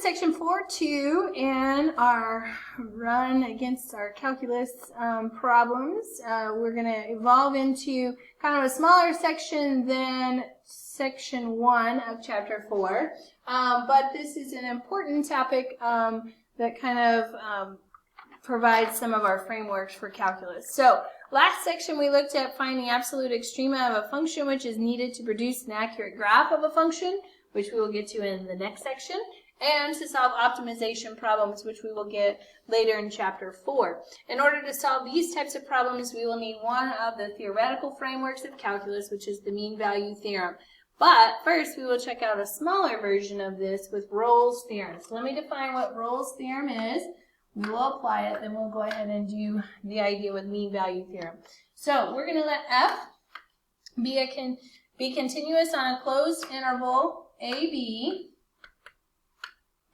section 4.2 in our run against our calculus problems. We're going to evolve into kind of a smaller section than section 1 of chapter 4. But this is an important topic that kind of provides some of our frameworks for calculus. So last section we looked at finding absolute extrema of a function which is needed to produce an accurate graph of a function, which we will get to in the next section, and to solve optimization problems, which we will get later in chapter 4. In order to solve these types of problems, we will need one of the theoretical frameworks of calculus, which is the mean value theorem. But first, we will check out a smaller version of this with Rolle's theorem. So let me define what Rolle's theorem is. We will apply it, then we'll go ahead and do the idea with mean value theorem. So we're going to let f be continuous on a closed interval AB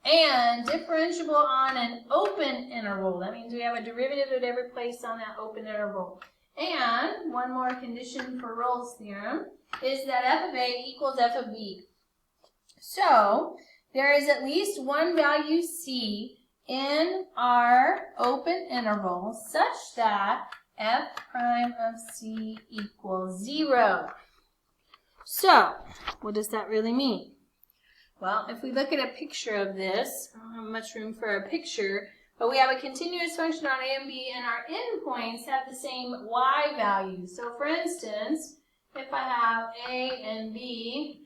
and differentiable on an open interval. That means we have a derivative at every place on that open interval. And one more condition for Rolle's theorem is that f of a equals f of b. So there is at least one value c in our open interval such that f prime of c equals 0. So what does that really mean? Well, if we look at a picture of this, I don't have much room for a picture, but we have a continuous function on a and b, and our endpoints have the same y value. So for instance, if I have a and b,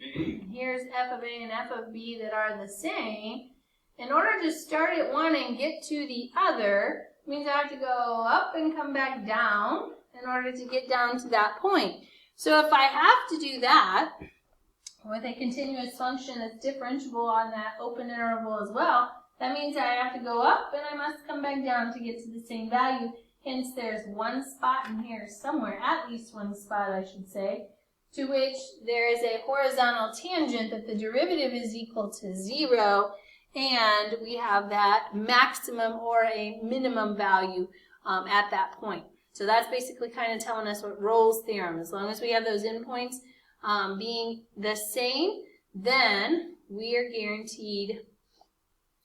here's f of a and f of b that are the same. In order to start at one and get to the other, means I have to go up and come back down in order to get down to that point. So if I have to do that with a continuous function that's differentiable on that open interval as well, that means I have to go up and I must come back down to get to the same value. Hence, there's one spot in here somewhere, at least one spot I should say, to which there is a horizontal tangent that the derivative is equal to 0, and we have that maximum or a minimum value at that point. So that's basically kind of telling us what Rolle's theorem. As long as we have those endpoints being the same, then we are guaranteed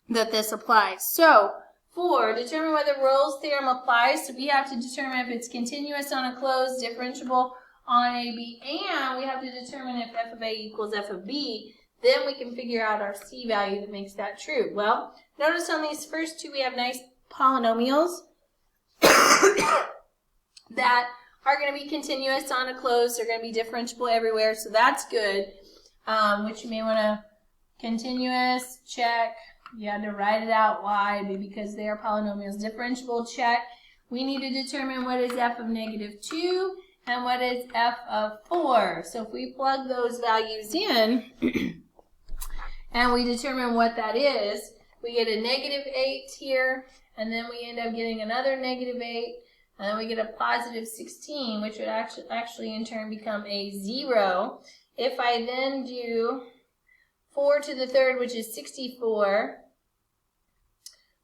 that this applies. So for determine whether Rolle's theorem applies, so we have to determine if it's continuous on a closed, differentiable on AB, and we have to determine if f of a equals f of b. Then we can figure out our c value that makes that true. Well, notice on these first two we have nice polynomials that are going to be continuous on a closed. They're going to be differentiable everywhere, so that's good. Which you may want to continuous, check. You had to write it out. Why? Because they are polynomials. Differentiable, check. We need to determine what is f of negative 2 and what is f of 4. So if we plug those values in and we determine what that is, we get a negative 8 here, and then we end up getting another negative 8, and then we get a positive 16, which would actually in turn become a 0. If I then do 4 to the third, which is 64,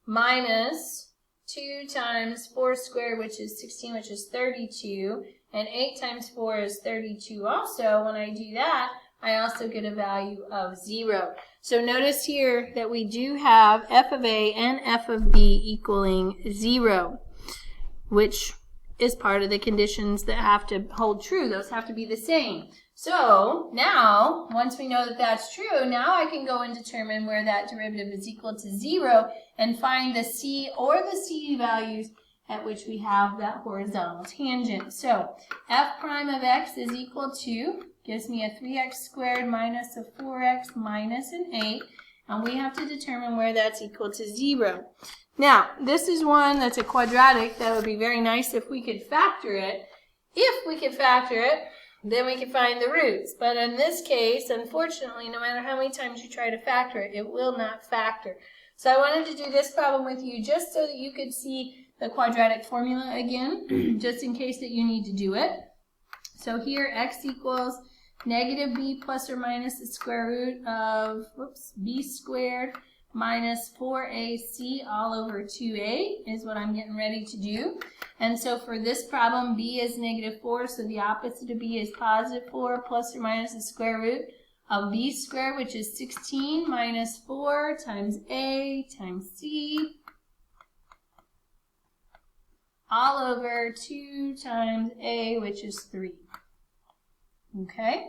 minus 2 times 4 squared, which is 16, which is 32, and 8 times 4 is 32 also. When I do that, I also get a value of 0. So notice here that we do have f of a and f of b equaling 0, which is part of the conditions that have to hold true. Those have to be the same. So now, once we know that that's true, now I can go and determine where that derivative is equal to 0 and find the c or the c values at which we have that horizontal tangent. So f prime of x is equal to, gives me a 3x squared minus a 4x minus an 8, and we have to determine where that's equal to 0. Now, this is one that's a quadratic that would be very nice if we could factor it. If we could factor it, then we can find the roots. But in this case, unfortunately, no matter how many times you try to factor it, it will not factor. So I wanted to do this problem with you just so that you could see the quadratic formula again, just in case that you need to do it. So here, x equals negative b plus or minus the square root of, b squared minus 4ac all over 2a is what I'm getting ready to do. And so for this problem, b is negative 4, so the opposite of b is positive 4 plus or minus the square root of b squared, which is 16 minus 4 times a times c, all over 2 times a, which is 3. Okay?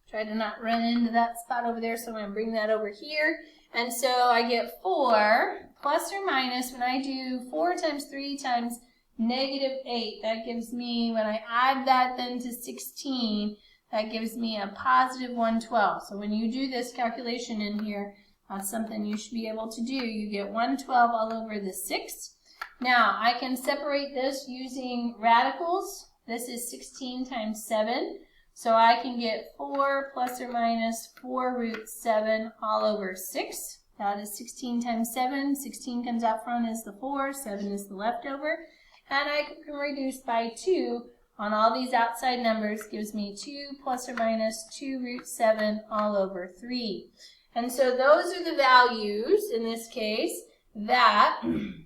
Try to not run into that spot over there, so I'm going to bring that over here. And so I get 4 plus or minus, when I do 4 times 3 times negative 8, that gives me, when I add that then to 16, that gives me a positive 112. So when you do this calculation in here, that's something you should be able to do. You get 112 all over the 6. Now, I can separate this using radicals. This is 16 times 7. So I can get 4 plus or minus 4 root 7 all over 6. That is 16 times 7. 16 comes out front as the 4. 7 is the leftover. And I can reduce by 2 on all these outside numbers. Gives me 2 plus or minus 2 root 7 all over 3. And so those are the values, in this case, that, and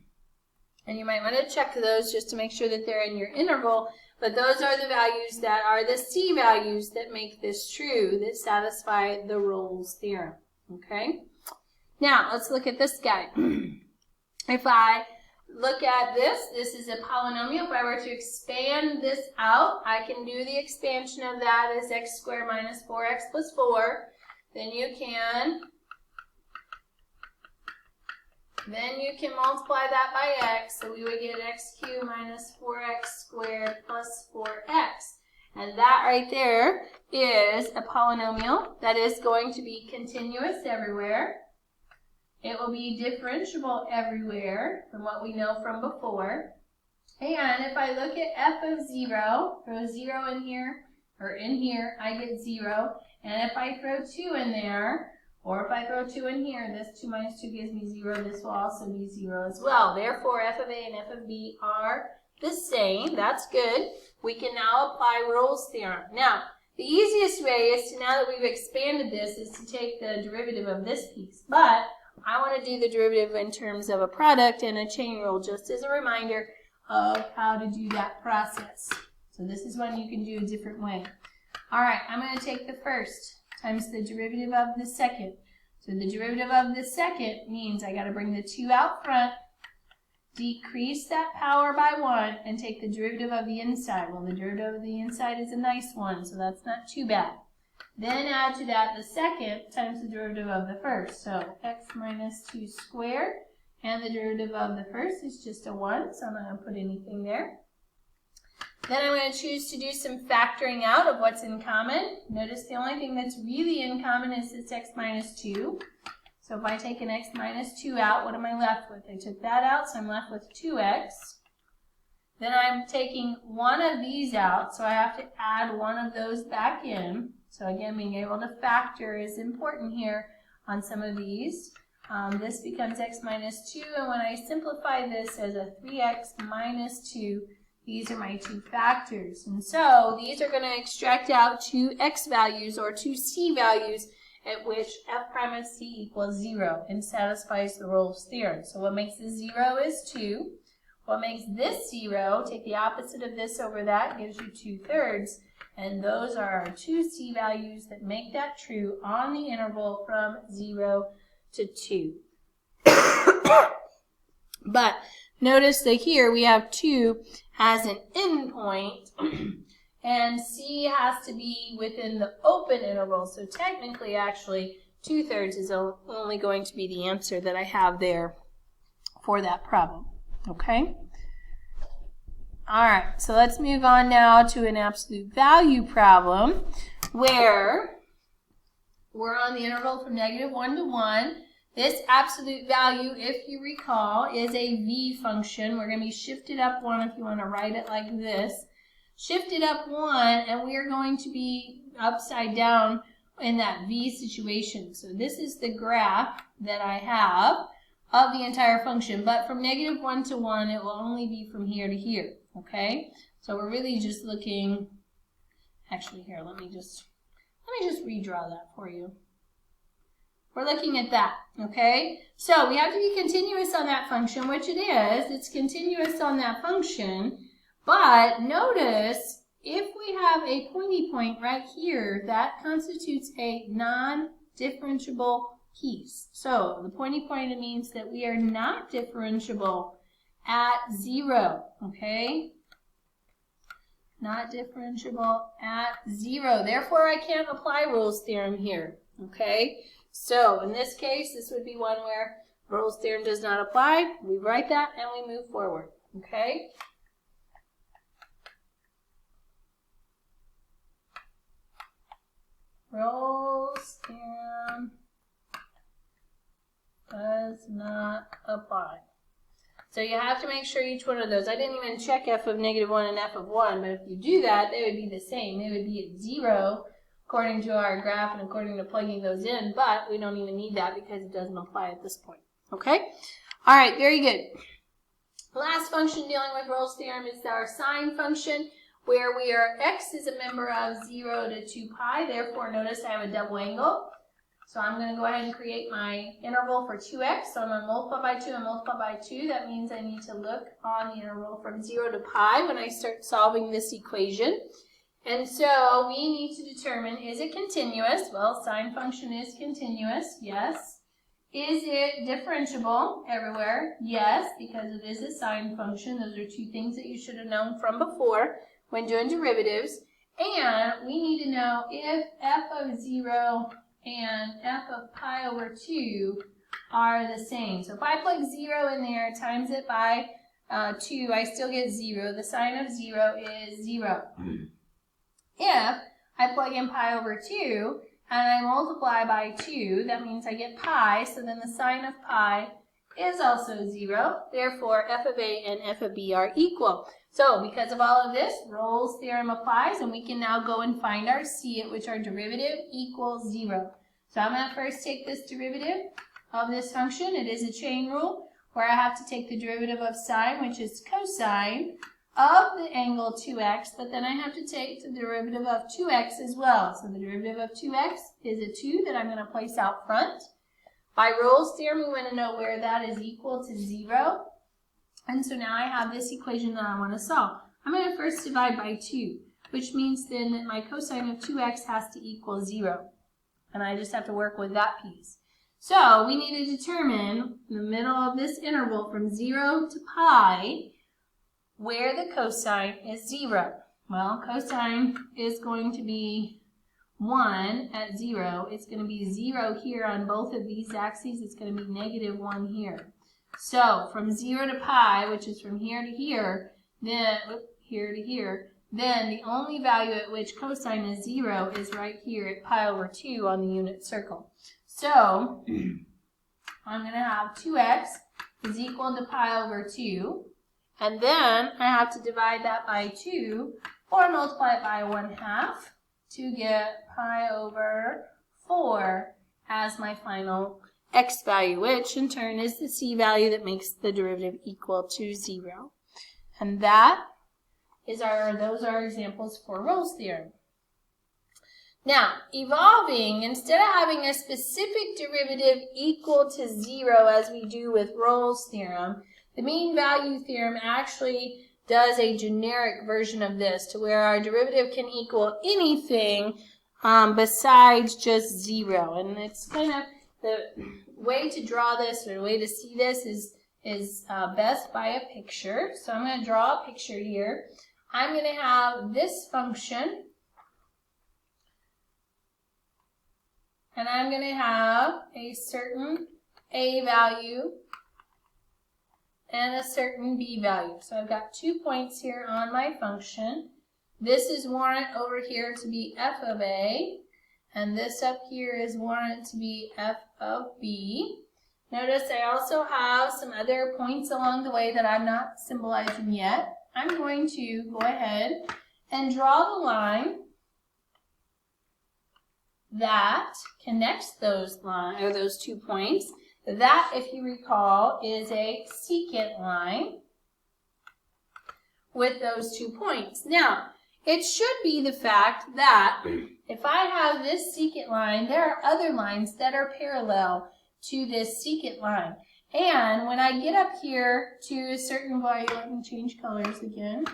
you might want to check those just to make sure that they're in your interval, but those are the values that are the C values that make this true, that satisfy the Rolle's theorem. Okay? Now, let's look at this guy. If I look at this is a polynomial. If I were to expand this out, I can do the expansion of that as x squared minus 4x plus 4. Then you can multiply that by x, so we would get x cubed minus 4x squared plus 4x. And that right there is a polynomial that is going to be continuous everywhere. It will be differentiable everywhere from what we know from before. And if I look at f of 0, throw 0 in here, or in here, I get 0. And if I throw 2 in there, or if I throw 2 in here, this 2 minus 2 gives me 0. This will also be 0 as well. Therefore, f of a and f of b are the same. That's good. We can now apply Rolle's theorem. Now, the easiest way is to, now that we've expanded this, is to take the derivative of this piece. But I want to do the derivative in terms of a product and a chain rule, just as a reminder of how to do that process. So this is one you can do a different way. All right, I'm going to take the first times the derivative of the second. So the derivative of the second means I got to bring the 2 out front, decrease that power by 1, and take the derivative of the inside. Well, the derivative of the inside is a nice one, so that's not too bad. Then add to that the second times the derivative of the first. So x minus 2 squared, and the derivative of the first is just a 1, so I'm not going to put anything there. Then I'm going to choose to do some factoring out of what's in common. Notice the only thing that's really in common is this x minus 2. So if I take an x minus 2 out, what am I left with? I took that out, so I'm left with 2x. Then I'm taking one of these out, so I have to add one of those back in. So again, being able to factor is important here on some of these. This becomes x minus 2, and when I simplify this as a 3x minus 2, these are my 2 factors. And so these are going to extract out 2 x values or 2 c values at which f prime of c equals 0 and satisfies the Rolle's theorem. So what makes this 0 is 2. What makes this 0, take the opposite of this over that, gives you 2/3. And those are our 2 c values that make that true on the interval from 0 to 2. But notice that here we have 2 as an endpoint, and c has to be within the open interval. So technically, actually, 2/3 is only going to be the answer that I have there for that problem. Okay? All right, so let's move on now to an absolute value problem where we're on the interval from -1 to 1. This absolute value, if you recall, is a v function. We're going to be shifted up 1 if you want to write it like this. Shifted up 1, and we are going to be upside down in that v situation. So this is the graph that I have of the entire function. But from -1 to 1, it will only be from here to here. Okay? So we're really just looking, actually here, let me just redraw that for you. We're looking at that, okay? So we have to be continuous on that function, which it is. It's continuous on that function. But notice if we have a pointy point right here, that constitutes a non-differentiable piece. So the pointy point means that we are not differentiable at 0, okay? Not differentiable at 0. Therefore, I can't apply Rolle's theorem here, okay? So in this case, this would be one where Rolle's theorem does not apply. We write that and we move forward, okay? Rolle's theorem does not apply. So you have to make sure each one of those. I didn't even check f of -1 and f of 1, but if you do that, they would be the same. They would be at 0 according to our graph and according to plugging those in, but we don't even need that because it doesn't apply at this point. Okay? All right, very good. Last function dealing with Rolle's theorem is our sine function, where we are x is a member of 0 to 2 pi. Therefore, notice I have a double angle. So I'm going to go ahead and create my interval for 2x. So I'm going to multiply by 2 and multiply by 2. That means I need to look on the interval from 0 to pi when I start solving this equation. And so we need to determine, is it continuous? Well, sine function is continuous, yes. Is it differentiable everywhere? Yes, because it is a sine function. Those are two things that you should have known from before when doing derivatives. And we need to know if f of 0 and f of pi over 2 are the same. So if I plug 0 in there, times it by 2, I still get 0. The sine of 0 is 0. If I plug in pi over 2 and I multiply by 2, that means I get pi, so then the sine of pi is also 0. Therefore, f of a and f of b are equal. So because of all of this, Rolle's theorem applies, and we can now go and find our c, at which our derivative equals 0. So I'm going to first take this derivative of this function. It is a chain rule where I have to take the derivative of sine, which is cosine, of the angle 2x, but then I have to take the derivative of 2x as well. So the derivative of 2x is a 2 that I'm going to place out front. By Rolle's theorem, we want to know where that is equal to 0. And so now I have this equation that I want to solve. I'm going to first divide by 2, which means then that my cosine of 2x has to equal 0. And I just have to work with that piece. So we need to determine in the middle of this interval from 0 to pi where the cosine is 0. Well, cosine is going to be 1 at 0. It's going to be 0 here on both of these axes. It's going to be -1 here. So from 0 to pi, which is from here to here, then here to here, then the only value at which cosine is 0 is right here at pi over 2 on the unit circle. So I'm going to have 2x is equal to pi over 2. And then I have to divide that by 2 or multiply it by 1/2 to get pi over 4 as my final x value, which in turn is the c value that makes the derivative equal to 0. And that is those are examples for Rolle's theorem. Now, evolving, instead of having a specific derivative equal to 0 as we do with Rolle's theorem, the mean value theorem actually does a generic version of this to where our derivative can equal anything besides just 0. And it's kind of the way to draw this, or the way to see this is best by a picture. So I'm going to draw a picture here. I'm going to have this function, and I'm going to have a certain a value and a certain b value. So I've got 2 points here on my function. This is warrant over here to be f of a, and this up here is warrant to be f of b. Notice I also have some other points along the way that I'm not symbolizing yet. I'm going to go ahead and draw the line that connects those 2 points. That, if you recall, is a secant line with those 2 points. Now, it should be the fact that if I have this secant line, there are other lines that are parallel to this secant line. And when I get up here to a certain value, let me change colors again.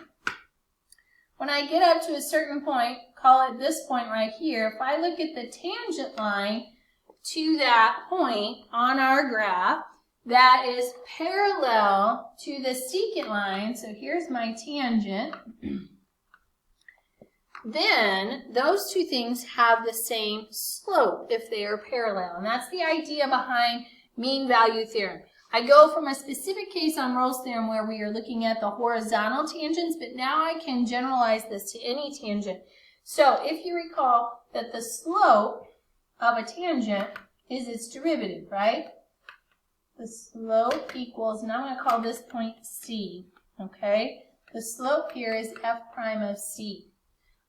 when I get up to a certain point, call it this point right here, if I look at the tangent line to that point on our graph, that is parallel to the secant line, so here's my tangent, then those two things have the same slope if they are parallel. And that's the idea behind mean value theorem. I go from a specific case on Rolle's theorem where we are looking at the horizontal tangents, but now I can generalize this to any tangent. So if you recall that the slope of a tangent is its derivative, right? The slope equals, and I'm going to call this point C, okay? The slope here is f prime of C.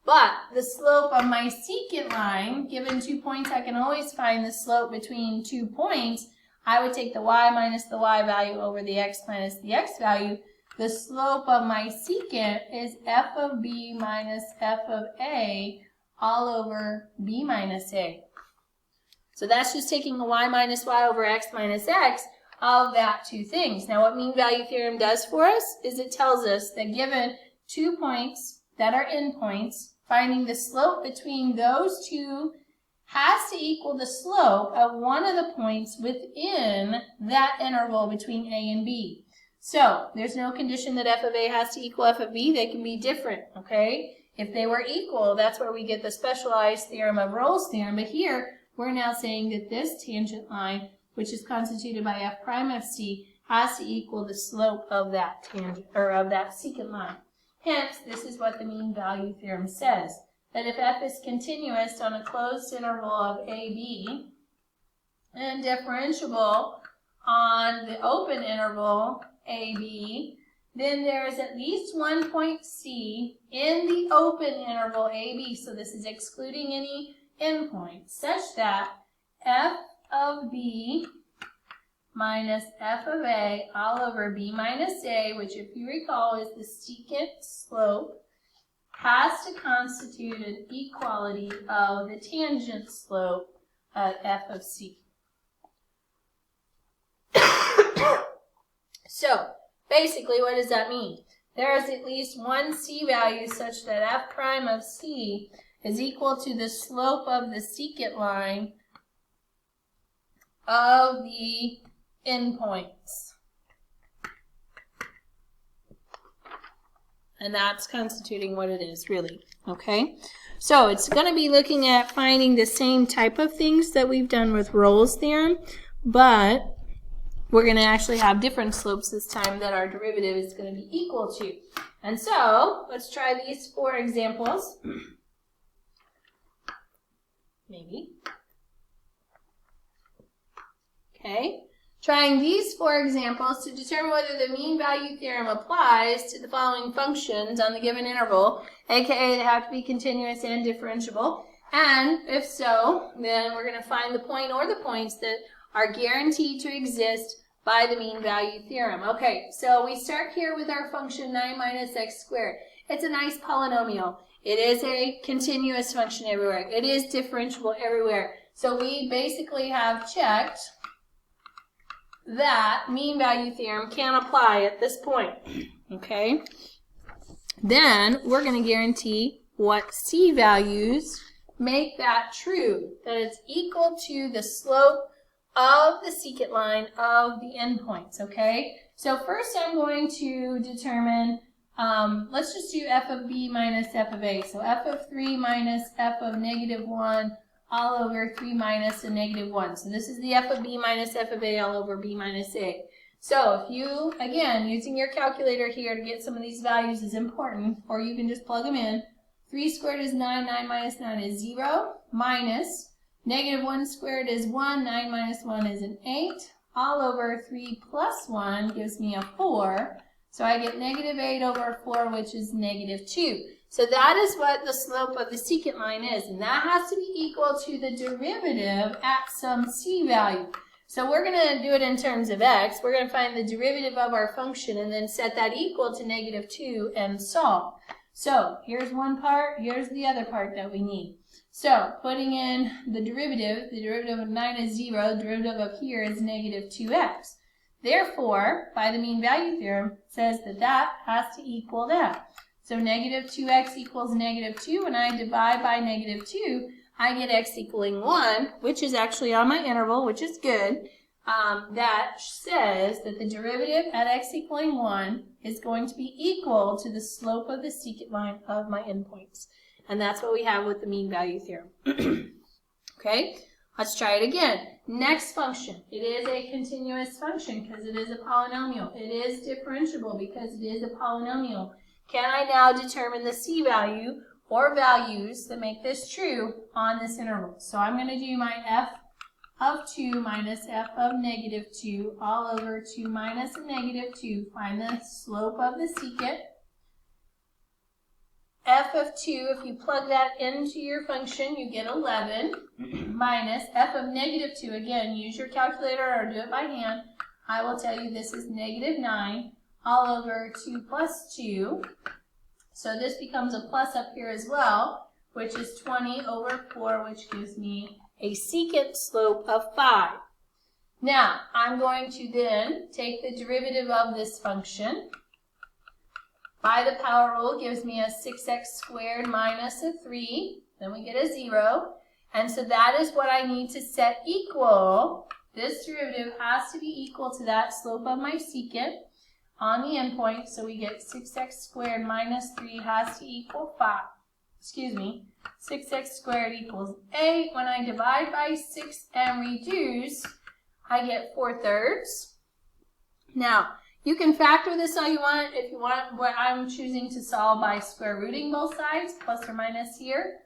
But the slope of my secant line, given 2 points, I can always find the slope between 2 points. I would take the y minus the y value over the x minus the x value. The slope of my secant is f of b minus f of a all over b minus a. So that's just taking the y minus y over x minus x of that two things. Now what mean value theorem does for us is it tells us that given 2 points that are endpoints, finding the slope between those two has to equal the slope of one of the points within that interval between A and B. So there's no condition that f of A has to equal f of B. They can be different, okay? If they were equal, that's where we get the specialized theorem of Rolle's theorem. But here, we're now saying that this tangent line, which is constituted by f prime of C, has to equal the slope of that tangent, or of that secant line. Hence, this is what the mean value theorem says, that if f is continuous on a closed interval of AB and differentiable on the open interval AB, then there is at least one point C in the open interval AB, so this is excluding any endpoints, such that f of B minus f of A all over B minus A, which if you recall is the secant slope, has to constitute an equality of the tangent slope at f of C. So, basically, what does that mean? There is at least one C value such that f prime of C is equal to the slope of the secant line of the endpoints. And that's constituting what it is, really. Okay? So it's going to be looking at finding the same type of things that we've done with Rolle's theorem, but we're going to actually have different slopes this time that our derivative is going to be equal to. And so, let's try these 4 examples. Maybe. Okay. Trying these 4 examples to determine whether the mean value theorem applies to the following functions on the given interval, aka they have to be continuous and differentiable. And if so, then we're going to find the point or the points that are guaranteed to exist by the mean value theorem. Okay, so we start here with our function 9 minus x squared. It's a nice polynomial. It is a continuous function everywhere. It is differentiable everywhere. So we basically have checked that mean value theorem can apply at this point. Okay? Then we're going to guarantee what C values make that true, that it's equal to the slope of the secant line of the endpoints, okay? So first I'm going to determine, let's just do f of b minus f of a. So f of 3 minus f of negative 1 all over 3 minus a negative 1. So this is the f of b minus f of a all over b minus a. So if you, again, using your calculator here to get some of these values is important, or you can just plug them in. 3 squared is 9, 9 minus 9 is 0, minus negative 1 squared is 1, 9 minus 1 is an 8, all over 3 plus 1 gives me a 4, so I get negative 8 over 4, which is negative 2. So that is what the slope of the secant line is, and that has to be equal to the derivative at some C value. So we're going to do it in terms of x. We're going to find the derivative of our function and then set that equal to negative 2 and solve. So here's one part, here's the other part that we need. So putting in the derivative of 9 is 0, the derivative of here is negative 2x. Therefore, by the mean value theorem, it says that that has to equal that. So negative 2x equals negative 2. When I divide by negative 2, I get x equaling 1, which is actually on my interval, which is good. That says that the derivative at x equaling 1 is going to be equal to the slope of the secant line of my endpoints. And that's what we have with the mean value theorem. Okay, let's try it again. Next function. It is a continuous function because it is a polynomial. It is differentiable because it is a polynomial. Can I now determine the c value or values that make this true on this interval? So I'm going to do my f of 2 minus f of negative 2 all over 2 minus a negative 2. Find the slope of the secant. F of 2, if you plug that into your function, you get 11 minus f of negative 2. Again, use your calculator or do it by hand. I will tell you this is negative 9 all over 2 plus 2. So this becomes a plus up here as well, which is 20 over 4, which gives me a secant slope of 5. Now, I'm going to then take the derivative of this function. By the power rule gives me a 6x squared minus a 3. Then we get a 0. And so that is what I need to set equal. This derivative has to be equal to that slope of my secant on the endpoint. So we get 6x squared minus 3 has to equal 5. 6x squared equals 8. When I divide by 6 and reduce, I get 4/3. Now, you can factor this all you want. If you want, what I'm choosing to solve by square rooting both sides, plus or minus here.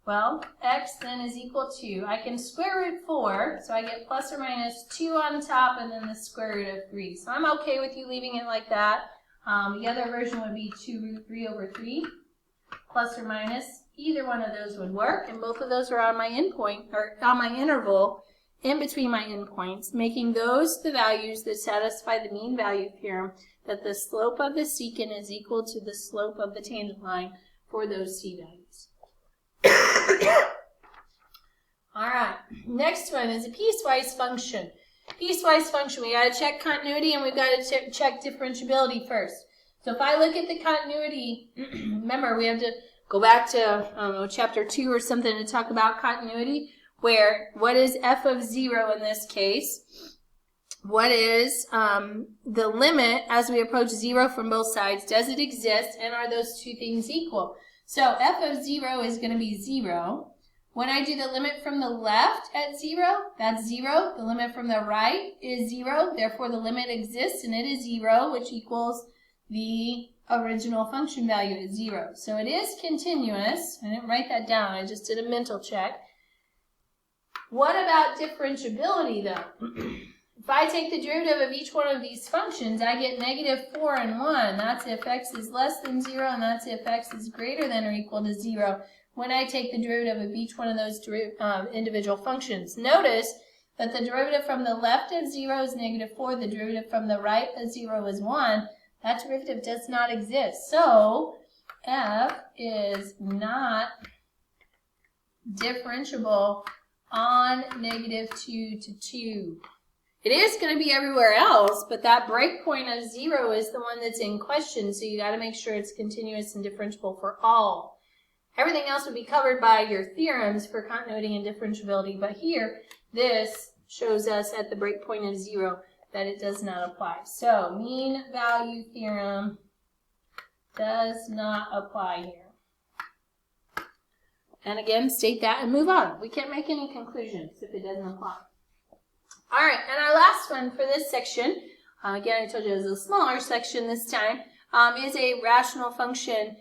Well, x then is equal to, I can square root 4, so I get plus or minus 2 on top and then the square root of 3. So I'm okay with you leaving it like that. The other version would be 2 root 3 over 3, plus or minus. Either one of those would work, and both of those are on my endpoint, or on my interval, in between my endpoints, making those the values that satisfy the mean value theorem, that the slope of the secant is equal to the slope of the tangent line for those c values. All right, next one is a piecewise function. Piecewise function, we got to check continuity and we've got to check differentiability first. So if I look at the continuity, remember we have to go back to, I don't know, chapter 2 or something to talk about continuity. Where, what is f of 0 in this case? What is the limit as we approach 0 from both sides? Does it exist? And are those two things equal? So f of 0 is going to be 0. When I do the limit from the left at 0, that's 0. The limit from the right is 0. Therefore, the limit exists, and it is 0, which equals the original function value is 0. So it is continuous. I didn't write that down. I just did a mental check. What about differentiability, though? If I take the derivative of each one of these functions, I get negative 4 and 1. That's if x is less than 0, and that's if x is greater than or equal to 0 when I take the derivative of each one of those individual functions. Notice that the derivative from the left at 0 is negative 4. The derivative from the right at 0 is 1. That derivative does not exist. So, f is not differentiable on negative 2 to 2. It is going to be everywhere else, but that breakpoint of 0 is the one that's in question, so you got to make sure it's continuous and differentiable for all. Everything else would be covered by your theorems for continuity and differentiability, but here, this shows us at the breakpoint of 0 that it does not apply. So, mean value theorem does not apply here. And again, state that and move on. We can't make any conclusions if it doesn't apply. All right, and our last one for this section, again, I told you it was a smaller section this time, is a rational function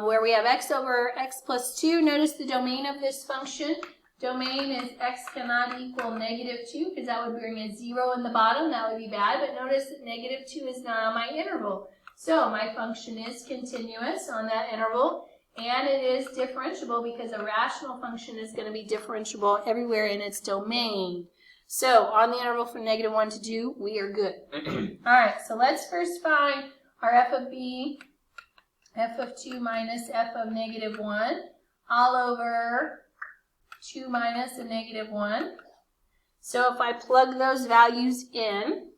where we have x over x plus 2. Notice the domain of this function. Domain is x cannot equal negative 2 because that would bring a 0 in the bottom. That would be bad, but notice that negative 2 is not on my interval. So my function is continuous on that interval. And it is differentiable because a rational function is going to be differentiable everywhere in its domain. So on the interval from negative 1 to 2, we are good. All right, so let's first find our f of b, f of 2 minus f of negative 1, all over 2 minus a negative 1. So if I plug those values in,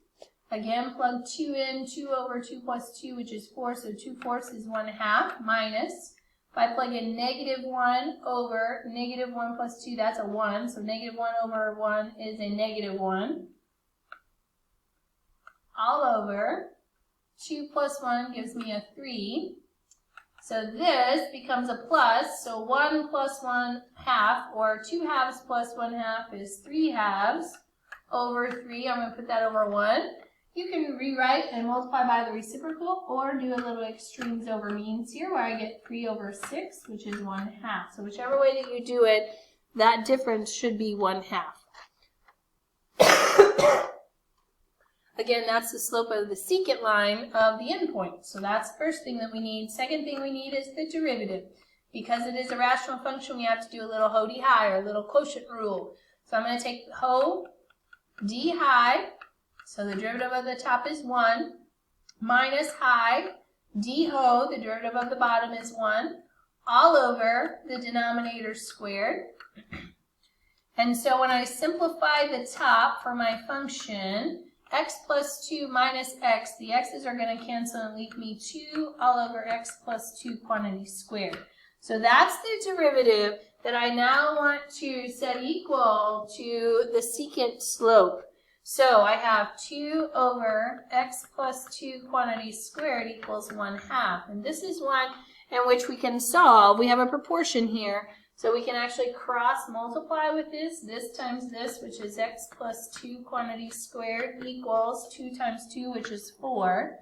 Again, plug 2 in, 2 over 2 plus 2, which is 4, so 2/4 is 1/2, minus. If I plug in -1 over -1 plus 2, that's a 1, so -1 over 1 is a -1. All over 2 plus 1 gives me a 3. So this becomes a plus, so 1 plus 1/2, or 2/2 plus 1/2 is 3/2 over 3. I'm going to put that over 1. You can rewrite and multiply by the reciprocal, or do a little extremes over means here, where I get 3 over 6, which is 1/2. So whichever way that you do it, that difference should be 1/2. Again, that's the slope of the secant line of the endpoint. So that's the first thing that we need. Second thing we need is the derivative. Because it is a rational function, we have to do a little ho-d-hi, or a little quotient rule. So I'm going to take ho-d-hi, so the derivative of the top is 1, minus hi, d-ho, the derivative of the bottom is 1, all over the denominator squared. And so when I simplify the top for my function, x plus 2 minus x, the x's are going to cancel and leave me 2 all over x plus 2 quantity squared. So that's the derivative that I now want to set equal to the secant slope. So I have 2 over x plus 2 quantity squared equals 1/2. And this is one in which we can solve. We have a proportion here. So we can actually cross multiply with this times this, which is x plus 2 quantity squared equals 2 times 2, which is 4.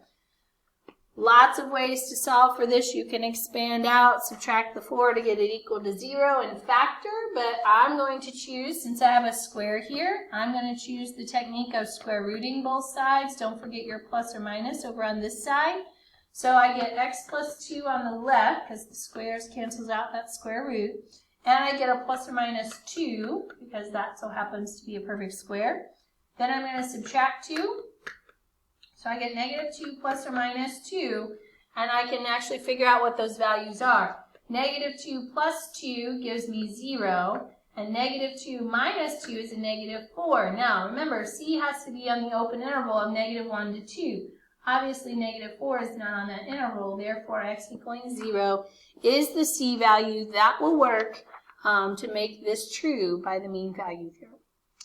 Lots of ways to solve for this. You can expand out, subtract the 4 to get it equal to 0 and factor, but I'm going to choose, since I have a square here, I'm going to choose the technique of square rooting both sides. Don't forget your plus or minus over on this side. So I get x plus 2 on the left, because the squares cancels out that square root. And I get a plus or minus 2, because that so happens to be a perfect square. Then I'm going to subtract 2. So I get -2 plus or minus 2. And I can actually figure out what those values are. -2 plus 2 gives me 0. And -2 minus 2 is a -4. Now, remember, C has to be on the open interval of -1 to 2. Obviously, -4 is not on that interval, therefore x equaling 0 is the C value that will work to make this true by the mean value theorem.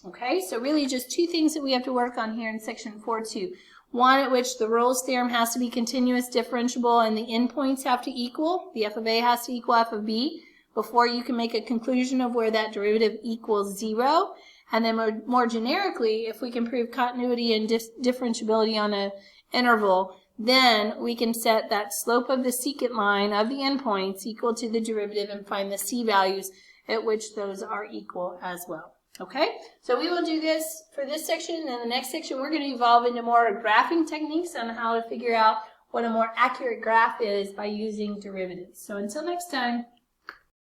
Okay, so really just two things that we have to work on here in section 4.2. One, at which the Rolle's theorem has to be continuous, differentiable, and the endpoints have to equal. The f of A has to equal f of B before you can make a conclusion of where that derivative equals 0. And then more generically, if we can prove continuity and differentiability on an interval, then we can set that slope of the secant line of the endpoints equal to the derivative and find the C values at which those are equal as well. Okay, so we will do this for this section, and in the next section we're going to evolve into more graphing techniques on how to figure out what a more accurate graph is by using derivatives. So until next time.